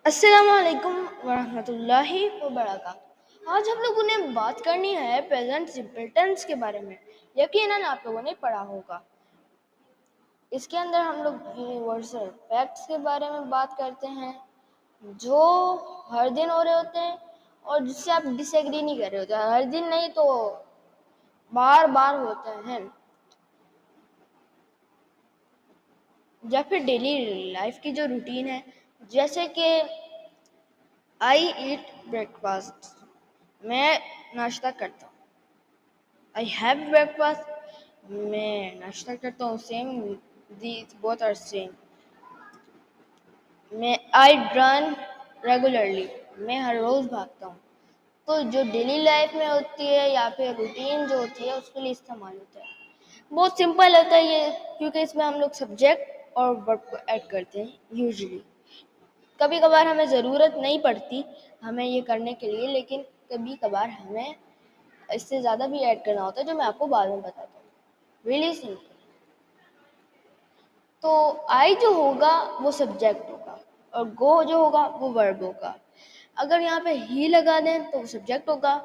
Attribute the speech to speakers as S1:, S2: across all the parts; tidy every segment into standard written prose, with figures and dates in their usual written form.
S1: السلام علیکم ورحمۃ اللہ وبرکاتہ۔ آج ہم لوگوں نے بات کرنی ہے پریزنٹ سمپل ٹینس کے بارے میں۔ یقیناً آپ لوگوں نے پڑھا ہوگا۔ اس کے اندر ہم لوگ یونیورسل فیکٹس کے بارے میں بات کرتے ہیں جو ہر دن ہو رہے ہوتے ہیں اور جس سے آپ ڈس ایگری نہیں کر رہے ہوتے، ہر دن نہیں تو بار بار ہوتے ہیں، یا پھر ڈیلی لائف کی جو روٹین ہے، جیسے کہ آئی ایٹ بریک فاسٹ، میں ناشتہ کرتا ہوں۔ آئی ہیو بریک فاسٹ، میں ناشتہ کرتا ہوں۔ Same, these both are same. میں آئی رن ریگولرلی، میں ہر روز بھاگتا ہوں۔ تو جو ڈیلی لائف میں ہوتی ہے یا پھر روٹین جو ہوتی ہے اس کے لیے استعمال ہوتا ہے۔ بہت سمپل ہوتا ہے یہ، کیونکہ اس میں ہم لوگ سبجیکٹ اور ورب کو ایڈ کرتے ہیں یوزلی۔ کبھی کبھار ہمیں ضرورت نہیں پڑتی ہمیں یہ کرنے کے لیے، لیکن کبھی کبھار ہمیں اس سے زیادہ بھی ایڈ کرنا ہوتا ہے، جو میں آپ کو بعد میں بتاتا ہوں۔ Really simple. تو آئی جو ہوگا وہ سبجیکٹ ہوگا اور گو جو ہوگا وہ ورب ہوگا۔ اگر یہاں پہ ہی لگا دیں تو وہ سبجیکٹ ہوگا،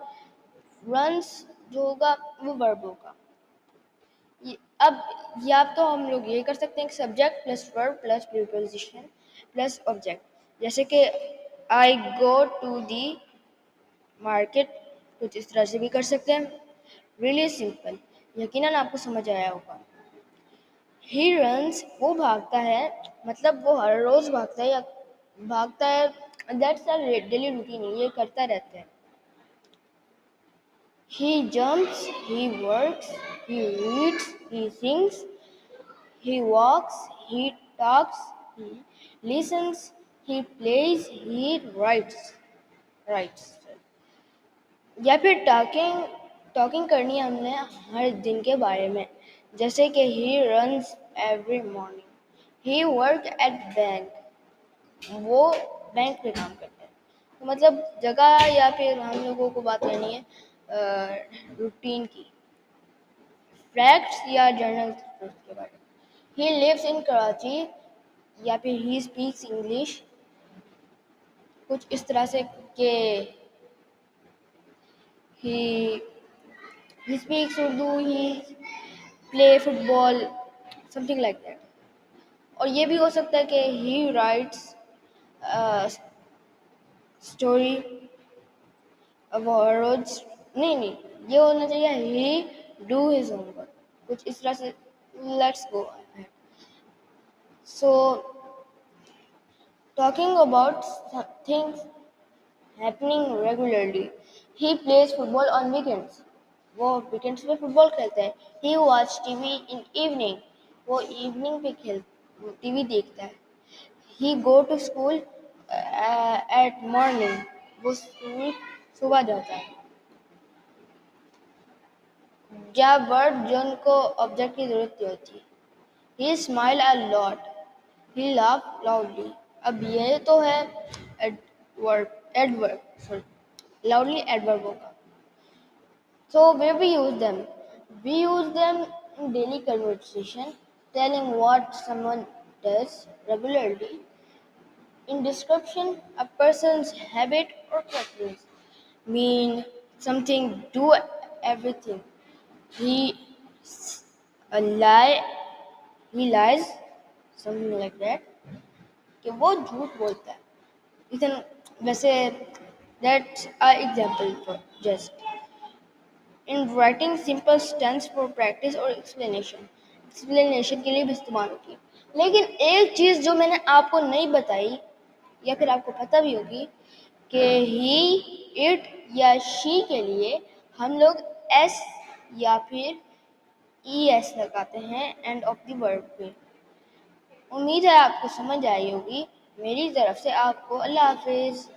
S1: رنس جو ہوگا وہ ورب ہوگا۔ اب یا تو ہم لوگ یہ کر سکتے ہیں کہ subject plus verb plus preposition plus object, جیسے کہ آئی گو ٹو دی مارکیٹ، کچھ اس طرح سے بھی کر سکتے ہیں۔ ریلی سمپل، یقیناً آپ کو سمجھ آیا ہوگا۔ ہی رنس، وہ بھاگتا ہے، مطلب وہ ہر روز بھاگتا ہے یا بھاگتا ہے، دیٹس اے ڈیلی روٹین، یہ کرتا رہتا ہے۔ He jumps, he works, he reads, he sings, he walks, he talks, he listens, he plays, he writes. یا پھر ٹاکنگ کرنی ہے ہم نے ہر دن کے بارے میں، جیسے کہ he runs every morning, he work at bank، وہ بینک پہ کام کرتا ہے۔ تو مطلب جگہ یا پھر ہم لوگوں کو بات کرنی ہے روٹین کی، فیکٹس یا جرنل کے بارے میں۔ ہی لیوز ان کراچی، یا پھر ہی اسپیکس انگلش، کچھ اس طرح سے کہ he speaks Urdu, he play football, something like that. اور یہ بھی ہو سکتا ہے کہ ہی رائٹس اسٹوری ورڈز، نہیں یہ ہونا چاہیے he do his homework, کچھ اس طرح سے۔ Let's go so talking about things happening regularly, he plays football on weekends, وہ ویکینڈس پہ فٹ بال کھیلتے ہیں۔ He watch TV in evening, وہ ایوننگ پہ ٹی وی دیکھتا ہے۔ He go to school at morning, وہ school صبح جاتا ہے۔ یا ورڈ جو ان کو آبجیکٹ کی ضرورت ہوتی ہے۔ ہی اسمائل اے لاٹ، ہی لاف لاؤڈلی۔ اب یہ تو ہے ایڈورب، لاؤڈلی ایڈورب ہوگا۔ So where we use them? We use them in daily conversation, telling what someone does regularly. In description, a person's habit or preference. Mean something, do everything. He he lies, something like that. کہ وہ جھوٹ بولتا ہے۔ ویسے that's an example for just. In writing simple stands for practice اور explanation کے لیے بھی استعمال ہوتی ہے۔ لیکن ایک چیز جو میں نے آپ کو نہیں بتائی یا پھر آپ کو پتہ بھی ہوگی کہ ہی، اٹ یا شی کے لیے ہم لوگ ایس یا پھر ای ایس لگاتے ہیں اینڈ آف دی ورڈ پہ۔ امید ہے آپ کو سمجھ آئی ہوگی۔ میری طرف سے آپ کو اللہ حافظ۔